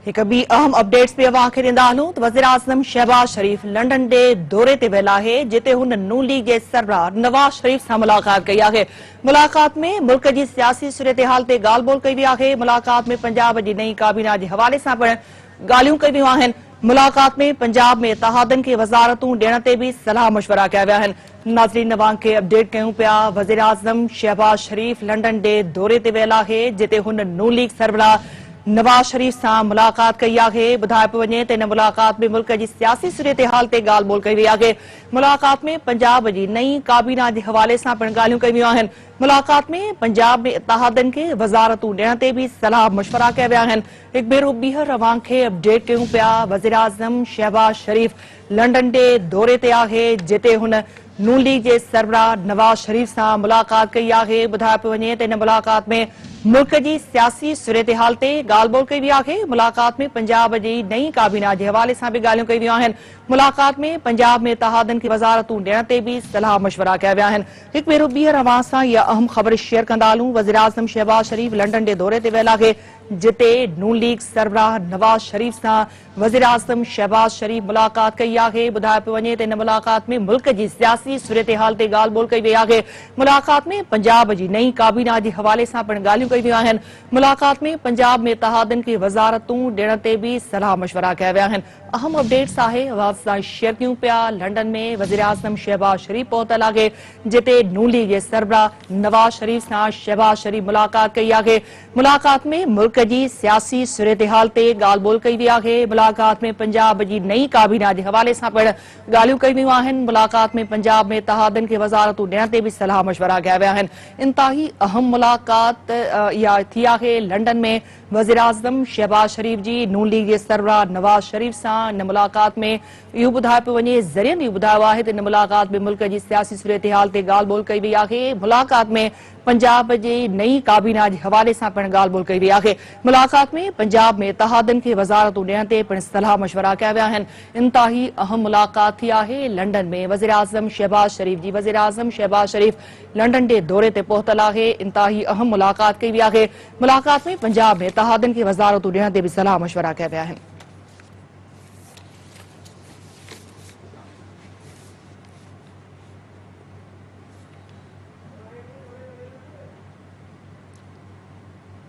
एक ॿी अहम अपडेट्स बि अवां खे ॾींदा हलूं त वज़ीर आज़म शहबाज शरीफ़ लंडन जे दौरे ते वियल आहे, जिते हुन नून लीग जे सरबराह नवाज़ शरीफ़ सां मुलाक़ात कई आहे। मुलाक़ात में मुल्क जी सियासी सूरत-हाल ते ॻाल्हि ॿोल कई वई आहे। मुलाक़ात में पंजाब जी नई काबीना जे हवाले सां पिण ॻाल्हियूं कई वियूं आहिनि। मुलाक़ात में पंजाब में इत्तेहादनि खे वज़ारतूं ॾियण ते बि सलाह मशवरा कया विया आहिनि। नाज़रीन, अवां खे अपडेट कयूं पिया। वज़ीर आज़म शहबाज शरीफ़ लंडन जे दौरे ते वियल आहे, जिते हुन नून लीग सरबराह नवाज़ शरीफ़ सां मुलाक़ात कई आहे। ॿुधायो पियो वञे त इन मुलाक़ात में मुल्क जी सियासी सूरत-हाल ते ॻाल्हि ॿोल कई वई आहे। मुलाक़ात में पंजाब जी नई काबीना जे हवाले सां पिण ॻाल्हियूं कई वियूं आहिनि। मुलाक़ात में पंजाब में इत्तेहादनि खे वज़ारतूं ॾियण ते बि सलाह मशवरा कया विया आहिनि। हिकु भेरो ॿीहर अवां खे अपडेट कयूं पिया। वज़ीर आज़म शहबाज शरीफ़ लंडन जे दौरे ते आहे, जिते हुन नून लीग जे सरबराह नवाज़ शरीफ़ सां मुलाक़ात कई आहे। ॿुधायो पियो वञे त इन मुलाक़ात में मुल्क जी सियासी सूरत-हाल ते ॻाल्हि ॿोल कई वई आहे। मुलाक़ात में पंजाब जी नई काबीना जे हवाले सां बि ॻाल्हियूं कई वियूं आहिनि। मुलाक़ात में पंजाब में इत्तेहादनि खे वज़ारतूं ॾियण ते बि सलाह मशवरा कया विया आहिनि। हिकु भेरो ॿीहर अवां सां इहा अहम ख़बर शेयर कंदा हलूं। वज़ीर आज़म शहबाज शरीफ़ लंडन जे दौरे ते वियल आहे, जिते नून लीग सरबराह नवाज़ शरीफ़ सां वज़ीर आज़म शहबाज शरीफ़ मुलाक़ात कई आहे। ॿुधायो पियो वञे त इन मुलाक़ात में मुल्क जी सियासी सूरत-हाल ते ॻाल्हि ॿोल कई वई आहे। मुलाक़ात में पंजाब जी नई काबीना जे हवाले सां पिण ॻाल्हियूं कई वियूं आहिनि। मुलाक़ात में पंजाब में इत्तेहादनि खे वज़ारतूं ॾियण ते बि सलाह मशवरा कया विया आहिनि। अहम अपडेट्स आहे, अवां सां शेयर कयूं पिया। लंडन में वज़ीर आज़म शहबाज शरीफ़ पहुतल आहे, जिते नून लीग जे सरबराह नवाज़ शरीफ़ सां शहबाज शरीफ़ मुलाक़ात कई आहे। मुलाक़ात में मुल्क जी सियासी सूरत-हाल ते ॻाल्हि ॿोल कई वई आहे। मुलाक़ात में पंजाब जी नई काबीना जे हवाले सां पिण ॻाल्हियूं कई वियूं आहिनि। मुलाक़ात में पंजाब में इत्तेहादनि खे वज़ारतूं ॾियण ते बि सलाह मशवरा कया विया आहिनि। इंतहाई अहम मुलाक़ात इहा थी आहे लंडन में वज़ीर आज़म शहबाज शरीफ़ जी नून लीग जे सरबराह नवाज़ शरीफ़ सां। इन मुलाक़ात में इहो ॿुधायो पियो वञे, ज़रियनि इहो ॿुधायो आहे त इन मुलाक़ात में मुल्क जी सियासी सूरत-हाल ते ॻाल्हि ॿोल कई वई आहे। मुलाक़ात में पंजाब जी नई काबीना जे हवाले सां पिण ॻाल्हि ॿोल कई वई आहे। मुलाक़ात में पंजाब में इत्तेहादनि खे वज़ारतूं ॾियण ते पिण सलाह मशवरा कया विया आहिनि। इंतहाई अहम मुलाक़ात थी आहे लंडन में वज़ीर आज़म शहबाज शरीफ़ जी। वज़ीर आज़म शहबाज शरीफ़ लंडन जे दौरे ते पहुतल आहे। इंतहाई अहम मुलाक़ात कई वई आहे। मुलाक़ात में पंजाब में इत्तेहादनि खे वज़ारतूं ॾियण ते बि सलाह मशवरा कया विया आहिनि।